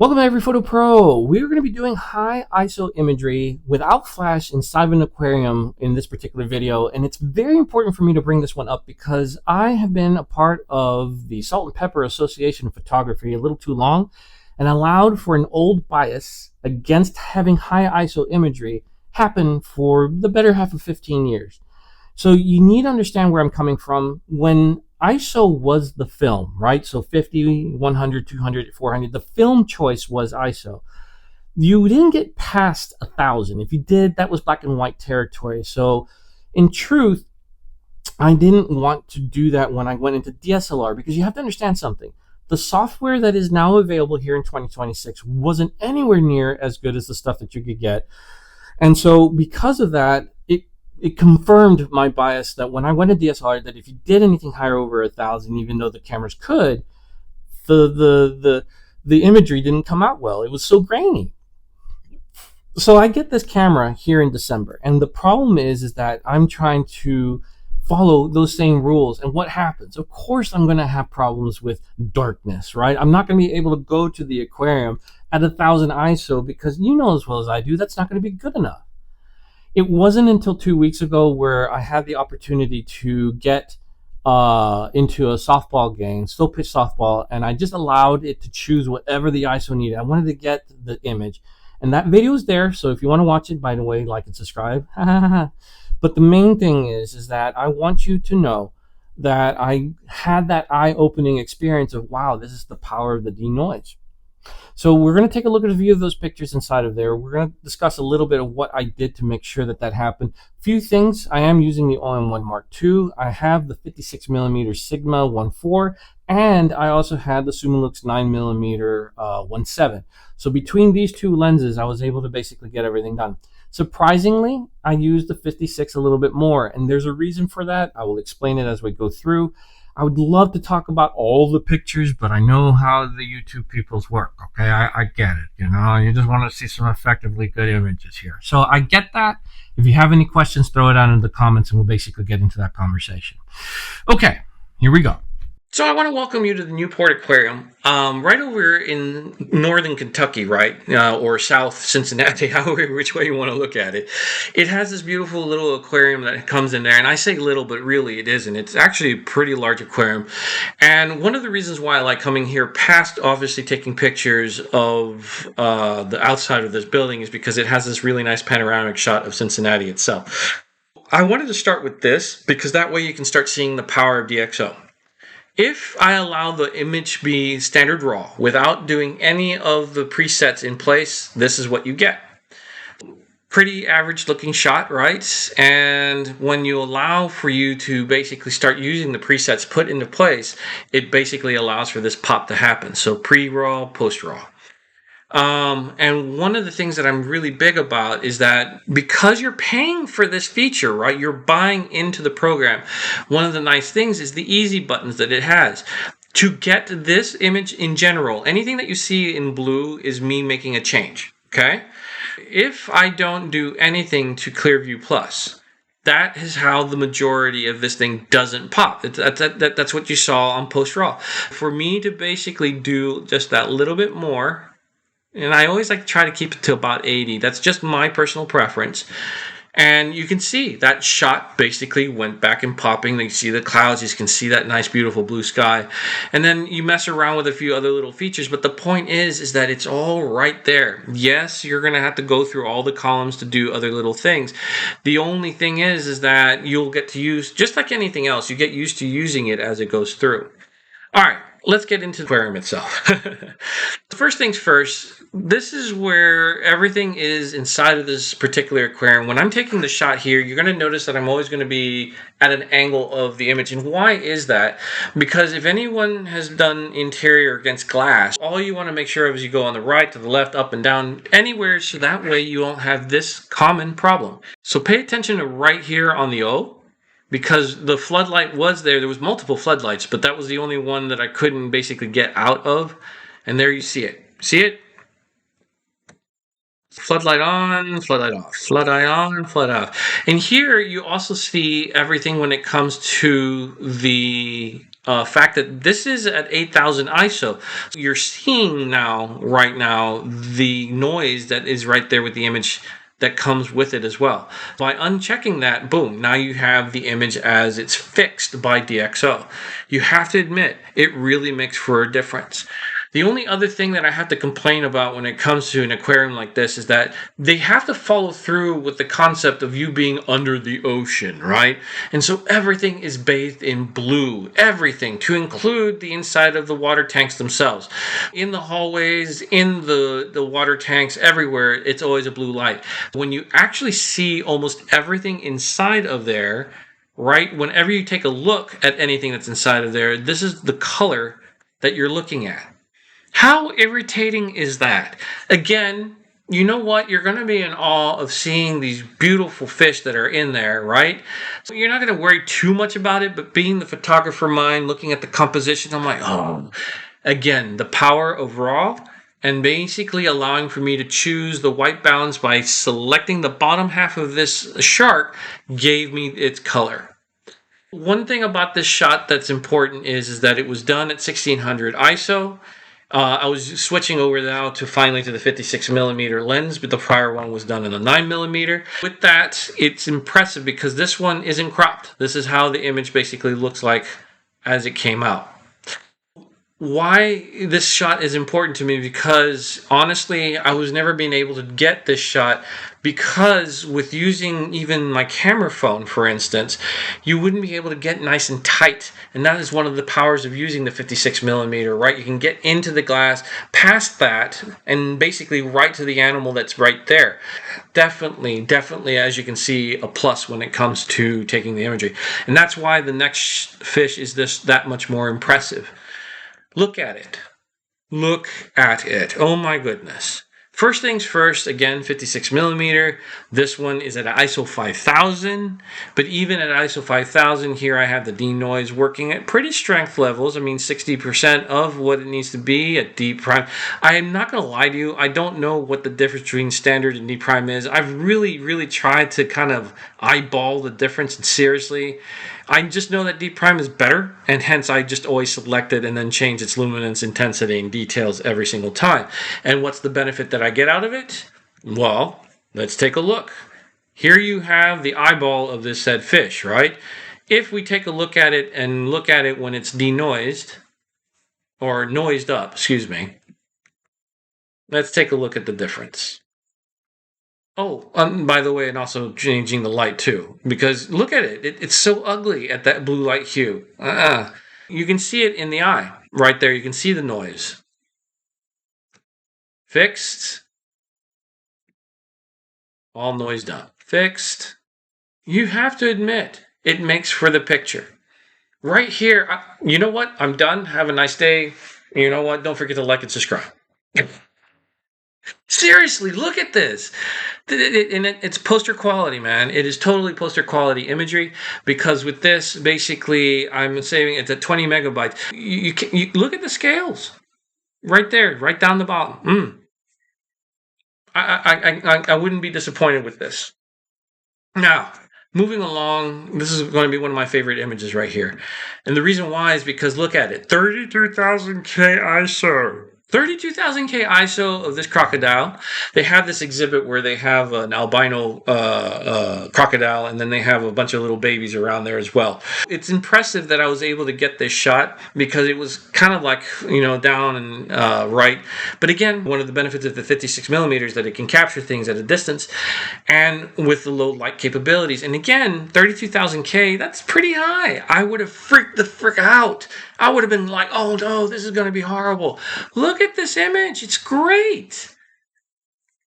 Welcome to EveryPhotoPro. We're going to be doing high ISO imagery without flash inside of an aquarium in this particular video. And it's very important for me to bring this one up because I have been a part of the Salt and Pepper Association of Photography a little too long and allowed for an old bias against having high ISO imagery happen for the better half of 15 years. So you need to understand where I'm coming from. When ISO was the film, right? So 50, 100, 200, 400. The film choice was ISO. You didn't get past 1,000. If you did, that was black and white territory. So in truth, I didn't want to do that when I went into DSLR because you have to understand something. The software that is now available here in 2026 wasn't anywhere near as good as the stuff that you could get. And so because of that, it confirmed my bias that when I went to DSLR, that if you did anything higher over 1,000, even though the cameras could, the imagery didn't come out well. It was so grainy. So I get this camera here in December, and the problem is that I'm trying to follow those same rules. And what happens? Of course, I'm going to have problems with darkness, right? I'm not going to be able to go to the aquarium at 1,000 ISO because you know as well as I do, that's not going to be good enough. It wasn't until 2 weeks ago where I had the opportunity to get into a softball game, still pitch softball, and I just allowed it to choose whatever the ISO needed. I wanted to get the image. And that video is there, so if you want to watch it, by the way, like and subscribe. But the main thing is that I want you to know that I had that eye-opening experience of, wow, this is the power of the denoise. So we're going to take a look at a few of those pictures inside of there. We're going to discuss a little bit of what I did to make sure that that happened. Few things. I am using the OM-1 Mark II. I have the 56mm Sigma 1.4, and I also had the Summilux 9mm 1.7. So between these two lenses, I was able to basically get everything done. Surprisingly, I used the 56 a little bit more, and there's a reason for that. I will explain it as we go through. I would love to talk about all the pictures, but I know how the YouTube peoples work, okay? I get it, you know? You just want to see some effectively good images here. So I get that. If you have any questions, throw it out in the comments, and we'll basically get into that conversation. Okay, here we go. So I want to welcome you to the Newport Aquarium, right over in northern Kentucky, right, or south Cincinnati, however which way you want to look at it. It has this beautiful little aquarium that comes in there, and I say little, but really it isn't. It's actually a pretty large aquarium, and one of the reasons why I like coming here, past obviously taking pictures of the outside of this building, is because it has this really nice panoramic shot of Cincinnati itself. I wanted to start with this because that way you can start seeing the power of DxO. If I allow the image to be standard raw without doing any of the presets in place, this is what you get. Pretty average looking shot, right? And when you allow for you to basically start using the presets put into place, it basically allows for this pop to happen. So pre-raw, post-raw. And one of the things that I'm really big about is that because you're paying for this feature, right, you're buying into the program. One of the nice things is the easy buttons that it has. To get this image in general, anything that you see in blue is me making a change, okay? If I don't do anything to ClearView Plus, that is how the majority of this thing doesn't pop. That's what you saw on post-raw. For me to basically do just that little bit more, and I always like to try to keep it to about 80. That's just my personal preference. And you can see that shot basically went back and popping. You see the clouds. You can see that nice, beautiful blue sky. And then you mess around with a few other little features. But the point is that it's all right there. Yes, you're going to have to go through all the columns to do other little things. The only thing is that you'll get to use, just like anything else, you get used to using it as it goes through. All right. Let's get into the aquarium itself. First things first, this is where everything is inside of this particular aquarium. When I'm taking the shot here, you're going to notice that I'm always going to be at an angle of the image. And why is that? Because if anyone has done interior against glass, all you want to make sure of is you go on the right, to the left, up and down, anywhere, so that way you won't have this common problem. So pay attention to right here on the O. Because the floodlight was there. There was multiple floodlights, but that was the only one that I couldn't basically get out of. And there you see it. See it? Floodlight on, floodlight off, floodlight on, flood off. And here you also see everything when it comes to the fact that this is at 8000 ISO. You're seeing right now, the noise that is right there with the image that comes with it as well. By unchecking that, boom, now you have the image as it's fixed by DxO. You have to admit, it really makes for a difference. The only other thing that I have to complain about when it comes to an aquarium like this is that they have to follow through with the concept of you being under the ocean, right? And so everything is bathed in blue, everything, to include the inside of the water tanks themselves. In the hallways, in the water tanks, everywhere, it's always a blue light. When you actually see almost everything inside of there, right, whenever you take a look at anything that's inside of there, this is the color that you're looking at. How irritating is that? Again, you know what? You're going to be in awe of seeing these beautiful fish that are in there, right? So you're not going to worry too much about it, but being the photographer mind, looking at the composition, I'm like, oh. Again, the power of RAW and basically allowing for me to choose the white balance by selecting the bottom half of this shark gave me its color. One thing about this shot that's important is that it was done at 1600 ISO. I was switching over now to finally to the 56mm lens, but the prior one was done in a 9mm. With that, it's impressive because this one isn't cropped. This is how the image basically looks like as it came out. Why this shot is important to me, because honestly, I was never being able to get this shot because with using even my camera phone, for instance, you wouldn't be able to get nice and tight. And that is one of the powers of using the 56mm, right? You can get into the glass, past that, and basically right to the animal that's right there. Definitely, as you can see, a plus when it comes to taking the imagery. And that's why the next fish is that much more impressive. Look at it. Look at it. Oh my goodness. First things first, again, 56mm. This one is at ISO 5000. But even at ISO 5000, here I have the denoise working at pretty strength levels. I mean, 60% of what it needs to be at DeepPRIME. I am not going to lie to you. I don't know what the difference between standard and DeepPRIME is. I've really tried to kind of eyeball the difference, and seriously, I just know that DeepPRIME is better, and hence I just always select it and then change its luminance, intensity, and details every single time. And what's the benefit that I get out of it? Well, let's take a look. Here you have the eyeball of this said fish, right? If we take a look at it and look at it when it's denoised, or noised up, excuse me, let's take a look at the difference. Oh, by the way, and also changing the light too, because look at it. It's so ugly at that blue light hue. You can see it in the eye right there. You can see the noise. Fixed. All noise done. Fixed. You have to admit, it makes for the picture. Right here, you know what? I'm done. Have a nice day. You know what? Don't forget to like and subscribe. Seriously, look at this. And it's poster quality, man. It is totally poster quality imagery, because with this, basically, I'm saving it at 20 megabytes. You look at the scales right there, right down the bottom. I wouldn't be disappointed with this. Now, moving along, this is going to be one of my favorite images right here. And the reason why is because look at it. 32,000K ISO. 32,000K ISO of this crocodile. They have this exhibit where they have an albino crocodile, and then they have a bunch of little babies around there as well. It's impressive that I was able to get this shot because it was kind of like, down and right. But again, one of the benefits of the 56mm is that it can capture things at a distance and with the low light capabilities. And again, 32,000K, that's pretty high. I would have freaked the frick out. I would have been like, oh no, this is going to be horrible. Look at this image. It's great.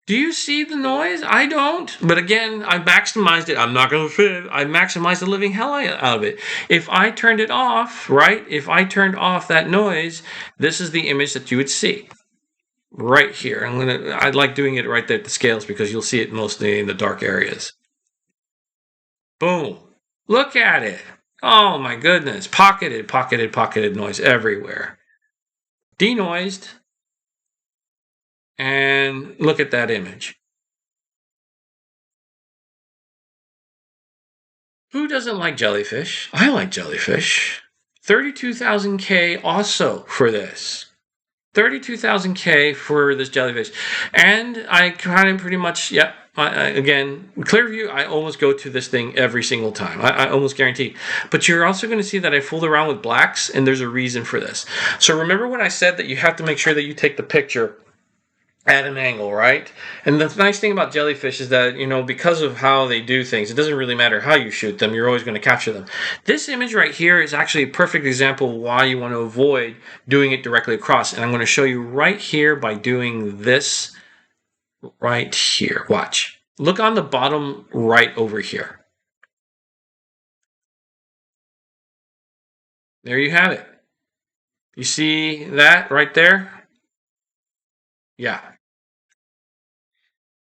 Do you see the noise? I don't. But again, I maximized it. I'm not going to fib. I maximized the living hell out of it. If I turned it off, right? If I turned off that noise, this is the image that you would see. Right here. I like doing it right there at the scales because you'll see it mostly in the dark areas. Boom. Look at it. Oh my goodness. Pocketed noise everywhere. Denoised. And look at that image. Who doesn't like jellyfish? I like jellyfish. 32,000K also for this. 32,000K for this jellyfish. And I kind of pretty much, yep. Again, ClearView, I almost go to this thing every single time. I almost guarantee. But you're also going to see that I fooled around with blacks, and there's a reason for this. So remember when I said that you have to make sure that you take the picture at an angle, right? And the nice thing about jellyfish is that, you know, because of how they do things, it doesn't really matter how you shoot them, you're always going to capture them. This image right here is actually a perfect example of why you want to avoid doing it directly across. And I'm going to show you right here by doing this right here. Watch. Look on the bottom right over here. There you have it. You see that right there? Yeah.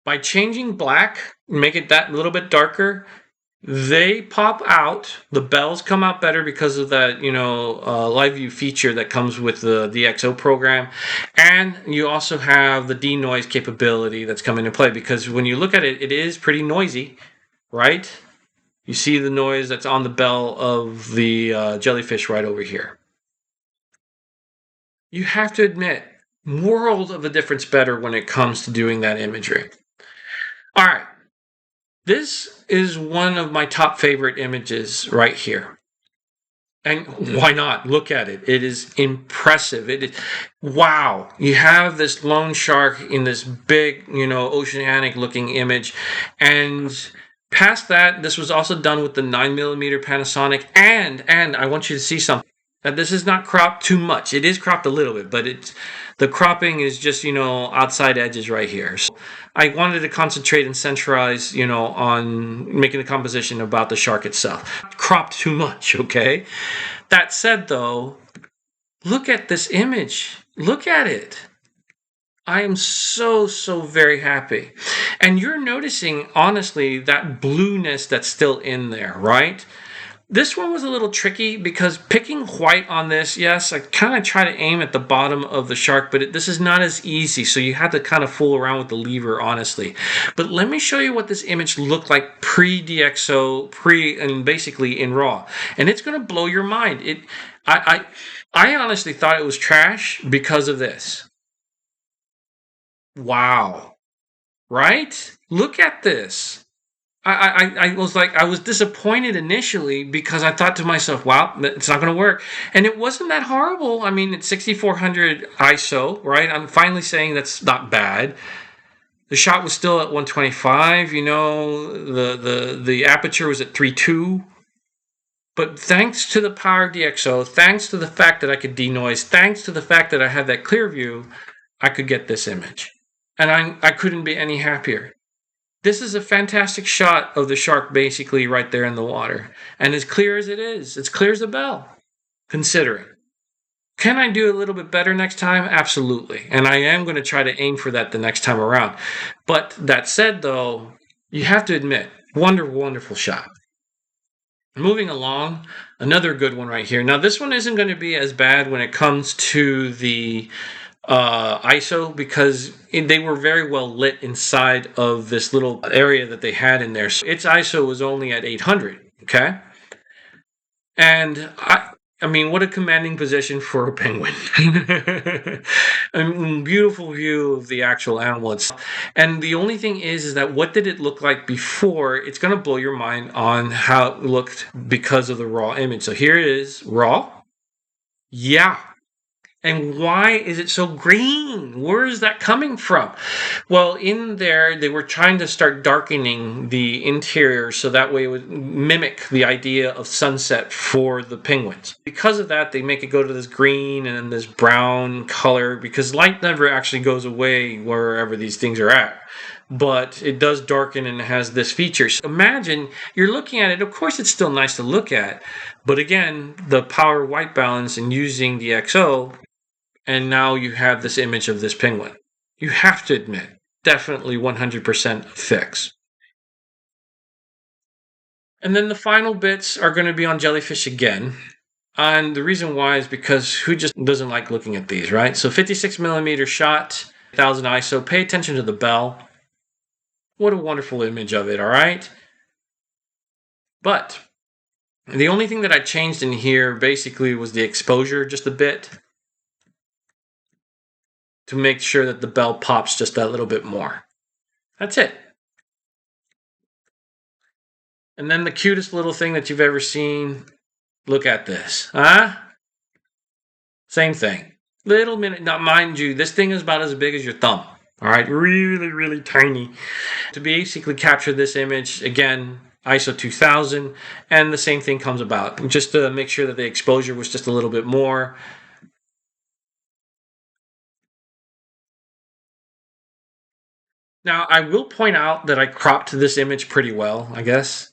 By changing black, make it that little bit darker, they pop out. The bells come out better because of that, you know, live view feature that comes with the DxO program. And you also have the denoise capability that's come into play, because when you look at it, it is pretty noisy, right? You see the noise that's on the bell of the jellyfish right over here. You have to admit, world of a difference better when it comes to doing that imagery. All right. This is one of my top favorite images right here. And why not? Look at it. It is impressive. It is, wow. You have this lone shark in this big, you know, oceanic looking image. And past that, this was also done with the 9mm Panasonic. And I want you to see something. That this is not cropped too much. It is cropped a little bit, but the cropping is just, you know, outside edges right here. So I wanted to concentrate and centralize, you know, on making the composition about the shark itself. Cropped too much, okay? That said, though, look at this image. Look at it. I am so very happy. And you're noticing, honestly, that blueness that's still in there, right? This one was a little tricky because picking white on this, yes, I kind of try to aim at the bottom of the shark, but this is not as easy, so you have to kind of fool around with the lever, honestly. But let me show you what this image looked like pre-DxO, and basically in RAW. And it's going to blow your mind. I honestly thought it was trash because of this. Wow. Right? Look at this. I was like, I was disappointed initially because I thought to myself, wow, it's not going to work. And it wasn't that horrible. I mean, it's 6400 ISO, right? I'm finally saying that's not bad. The shot was still at 125, you know, the aperture was at 3.2. But thanks to the power of DxO, thanks to the fact that I could denoise, thanks to the fact that I had that clear view, I could get this image. And I couldn't be any happier. This is a fantastic shot of the shark basically right there in the water. And as clear as it is, it's clear as a bell, considering. Can I do a little bit better next time? Absolutely. And I am going to try to aim for that the next time around. But that said, though, you have to admit, wonderful, wonderful shot. Moving along, another good one right here. Now, this one isn't going to be as bad when it comes to the ISO, because they were very well lit inside of this little area that they had in there. So its ISO was only at 800, okay? And I mean, what a commanding position for a penguin. A beautiful view of the actual animal itself. And the only thing is that what did it look like before? It's going to blow your mind on how it looked because of the raw image. So here it is, raw. Yeah. And why is it so green? Where is that coming from? Well, in there, they were trying to start darkening the interior so that way it would mimic the idea of sunset for the penguins. Because of that, they make it go to this green and then this brown color, because light never actually goes away wherever these things are at. But it does darken and it has this feature. So imagine you're looking at it. Of course, it's still nice to look at. But again, the power white balance and using the DxO, and now you have this image of this penguin. You have to admit, definitely 100% fix. And then the final bits are going to be on jellyfish again. And the reason why is because who just doesn't like looking at these, right? So 56mm shot, 1000 ISO. Pay attention to the bell. What a wonderful image of it, all right? But The only thing that I changed in here basically was the exposure just a bit to make sure that the bell pops just a little bit more. That's it. And then the cutest little thing that you've ever seen. Look at this. Huh? Same thing. Little minute. Now, mind you, this thing is about as big as your thumb. All right, really, really tiny. To basically capture this image, again, ISO 2000, and the same thing comes about. Just to make sure that the exposure was just a little bit more. Now, I will point out that I cropped this image pretty well, I guess.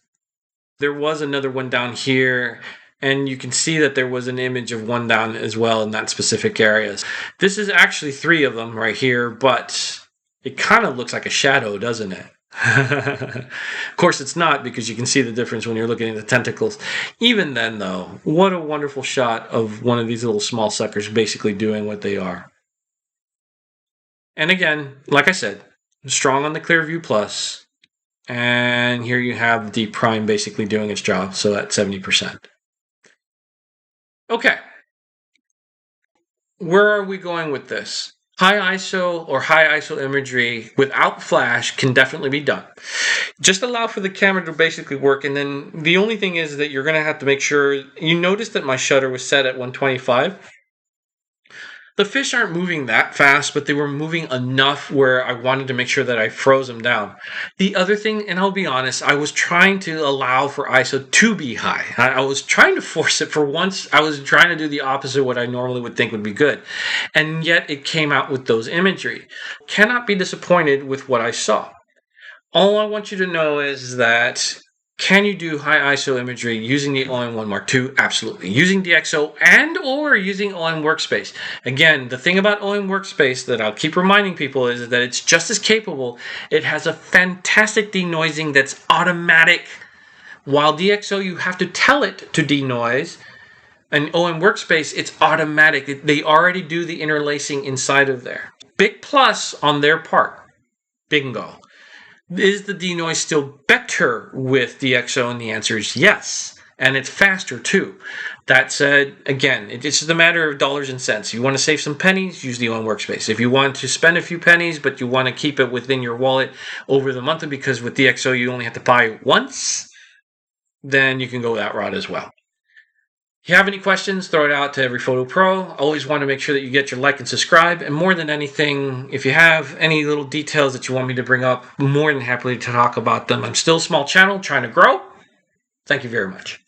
There was another one down here, and you can see that there was an image of one down as well in that specific area. This is actually 3 of them right here, but it kind of looks like a shadow, doesn't it? Of course it's not, because you can see the difference when you're looking at the tentacles. Even then, though, what a wonderful shot of one of these little small suckers basically doing what they are. And again, like I said, strong on the ClearView Plus. And here you have DeepPRIME basically doing its job, so at 70%. Okay. Where are we going with this? High ISO or high ISO imagery without flash can definitely be done. Just allow for the camera to basically work, and then the only thing is that you're going to have to make sure, you notice that my shutter was set at 125. The fish aren't moving that fast, but they were moving enough where I wanted to make sure that I froze them down. The other thing, and I'll be honest, I was trying to allow for ISO to be high. I was trying to force it for once. I was trying to do the opposite of what I normally would think would be good. And yet it came out with those imagery. Cannot be disappointed with what I saw. All I want you to know is that, can you do high ISO imagery using the OM-1 Mark II? Absolutely. Using DxO and or using OM Workspace. Again, the thing about OM Workspace that I'll keep reminding people is that it's just as capable. It has a fantastic denoising that's automatic. While DxO, you have to tell it to denoise. And OM Workspace, it's automatic. They already do the interlacing inside of there. Big plus on their part. Bingo. Is the denoise still better with DxO? And the answer is yes. And it's faster too. That said, again, it's just a matter of dollars and cents. You want to save some pennies, use the OM Workspace. If you want to spend a few pennies, but you want to keep it within your wallet over the month, because with DxO you only have to buy once, then you can go that route as well. If you have any questions, throw it out to EveryPhotoPro. Always want to make sure that you get your like and subscribe. And more than anything, if you have any little details that you want me to bring up, I'm more than happy to talk about them. I'm still a small channel trying to grow. Thank you very much.